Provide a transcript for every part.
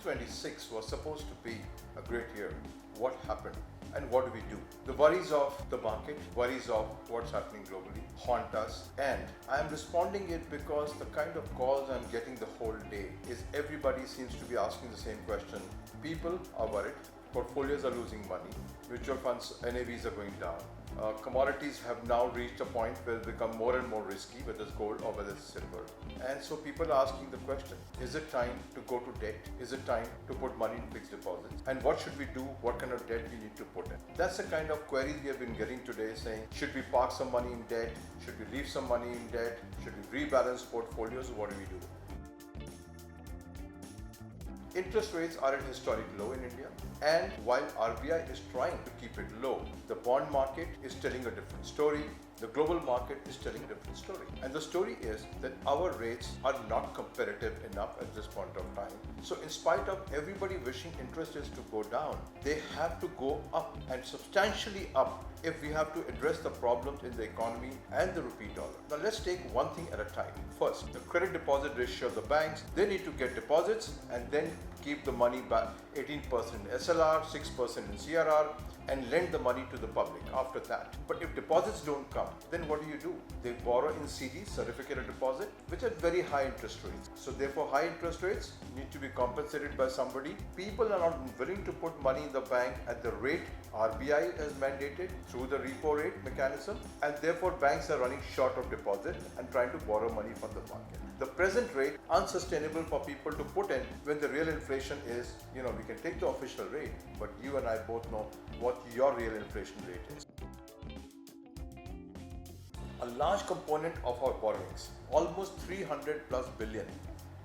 2026 was supposed to be a great year. What happened? And what do we do? The worries of the market, worries of what's happening globally haunt us, and I'm responding it because the kind of calls I'm getting the whole day is everybody seems to be asking the same question. People are worried, portfolios are losing money, mutual funds NAVs are going down. Commodities have now reached a point where they become more and more risky, whether it's gold or whether it's silver. And so people are asking the question, is it time to go to debt? Is it time to put money in fixed deposits? And what should we do? What kind of debt we need to put in? That's the kind of queries we have been getting today, saying, should we park some money in debt? Should we leave some money in debt? Should we rebalance portfolios? What do we do? Interest rates are at historic low in India, and while RBI is trying to keep it low, the bond market is telling a different story. The global market is telling a different story. And the story is that our rates are not competitive enough at this point of time. So in spite of everybody wishing interest rates to go down, they have to go up, and substantially up, if we have to address the problems in the economy and the rupee dollar. Now let's take one thing at a time. First, the credit deposit ratio of the banks, they need to get deposits and then keep the money back 18% in SLR, 6% in CRR, and lend the money to the public after that. But if deposits don't come, then what do? They borrow in CDs, certificate of deposit, which are very high interest rates. So therefore high interest rates need to be compensated by somebody. People are not willing to put money in the bank at the rate RBI has mandated through the repo rate mechanism, and therefore banks are running short of deposit and trying to borrow money from the market. The present rate unsustainable for people to put in when the real inflation is, we can take the official rate, but you and I both know what your real inflation rate is. A large component of our borrowings, almost 300 plus billion,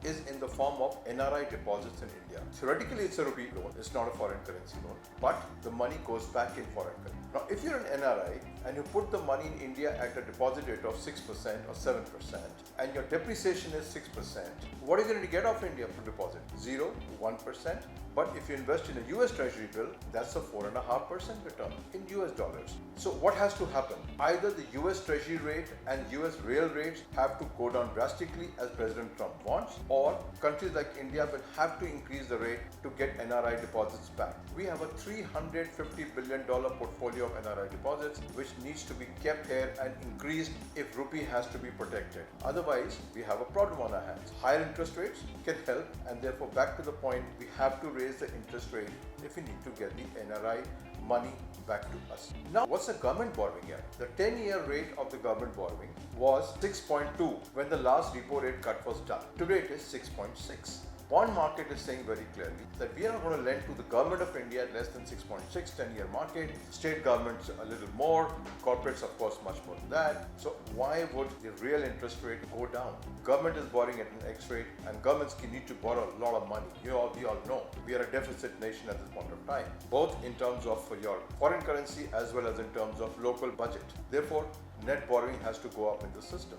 is in the form of NRI deposits in India. Theoretically, it's a rupee loan, it's not a foreign currency loan, but the money goes back in foreign currency. Now, if you're an NRI and you put the money in India at a deposit rate of 6% or 7%, and your depreciation is 6%, what are you going to get off India for deposit? 0, 1%. But if you invest in a US Treasury bill, that's a 4.5% return in US dollars. So what has to happen? Either the US Treasury rate and US real rates have to go down drastically, as President Trump wants, or countries like India will have to increase the rate to get NRI deposits back. We have a $350 billion portfolio of NRI deposits, which needs to be kept here and increased if rupee has to be protected. Otherwise, we have a problem on our hands. Higher interest rates can help, and therefore back to the point, we have to raise the interest rate if we need to get the NRI money back to us. Now, what's the government borrowing here? The 10-year rate of the government borrowing was 6.2 when the last repo rate cut was done. Today it is 6.6. Bond market is saying very clearly that we are not going to lend to the government of India at less than 6.6, 10-year market, state governments a little more, corporates of course much more than that. So why would the real interest rate go down? Government is borrowing at an X rate, and governments need to borrow a lot of money. We all know we are a deficit nation at this point of time, both in terms of your foreign currency as well as in terms of local budget. Therefore, net borrowing has to go up in the system.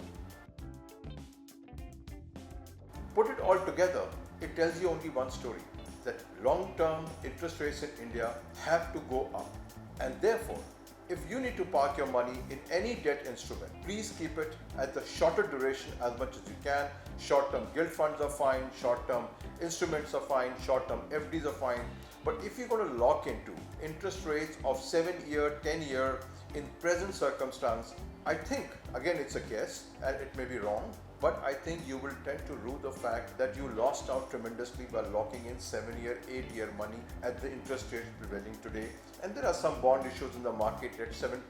Put it all together, it tells you only one story, that long-term interest rates in India have to go up. And therefore, if you need to park your money in any debt instrument, please keep it at the shorter duration as much as you can. Short-term gilt funds are fine, short-term instruments are fine, short-term FDs are fine. But if you're going to lock into interest rates of 7-year, 10-year in present circumstance, I think, again it's a guess and it may be wrong, but I think you will tend to rue the fact that you lost out tremendously by locking in 7-year, 8-year money at the interest rates prevailing today. And there are some bond issues in the market at 7%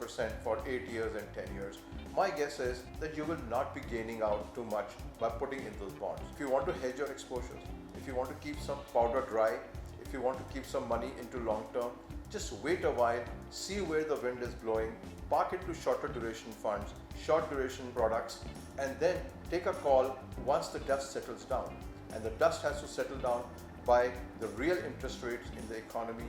for 8 years and 10 years. My guess is that you will not be gaining out too much by putting in those bonds. If you want to hedge your exposures, if you want to keep some powder dry, if you want to keep some money into long term, just wait a while, see where the wind is blowing, park it to shorter duration funds, short duration products, and then take a call once the dust settles down. And the dust has to settle down by the real interest rates in the economy,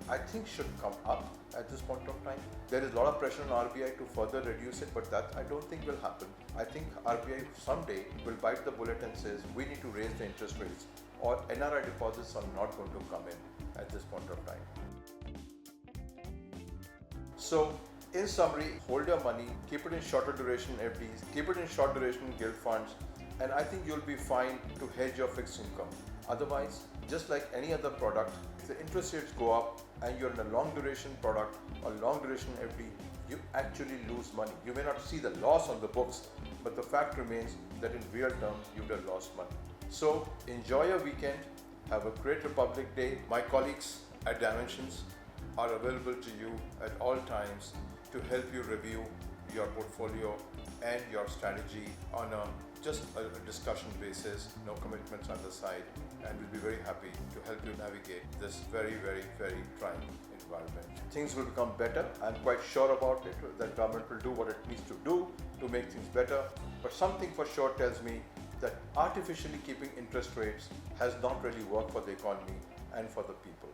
I think should come up at this point of time. There is a lot of pressure on RBI to further reduce it, but that I don't think will happen. I think RBI someday will bite the bullet and says we need to raise the interest rates, or NRI deposits are not going to come in at this point of time. So in summary, hold your money, keep it in shorter duration FDs, keep it in short duration gilt funds, and I think you'll be fine to hedge your fixed income. Otherwise, Just like any other product, if the interest rates go up and you're in a long duration product or long duration FD, you actually lose money. You may not see the loss on the books, but the fact remains that in real terms, you would have lost money. So enjoy your weekend. Have a great Republic Day. My colleagues at Dimensions are available to you at all times to help you review your portfolio and your strategy on just a discussion basis, no commitments on the side, and we'll be very happy to help you navigate this very, very, very trying environment. Things will become better. I'm quite sure about it, that government will do what it needs to do to make things better, but something for sure tells me that artificially keeping interest rates has not really worked for the economy and for the people.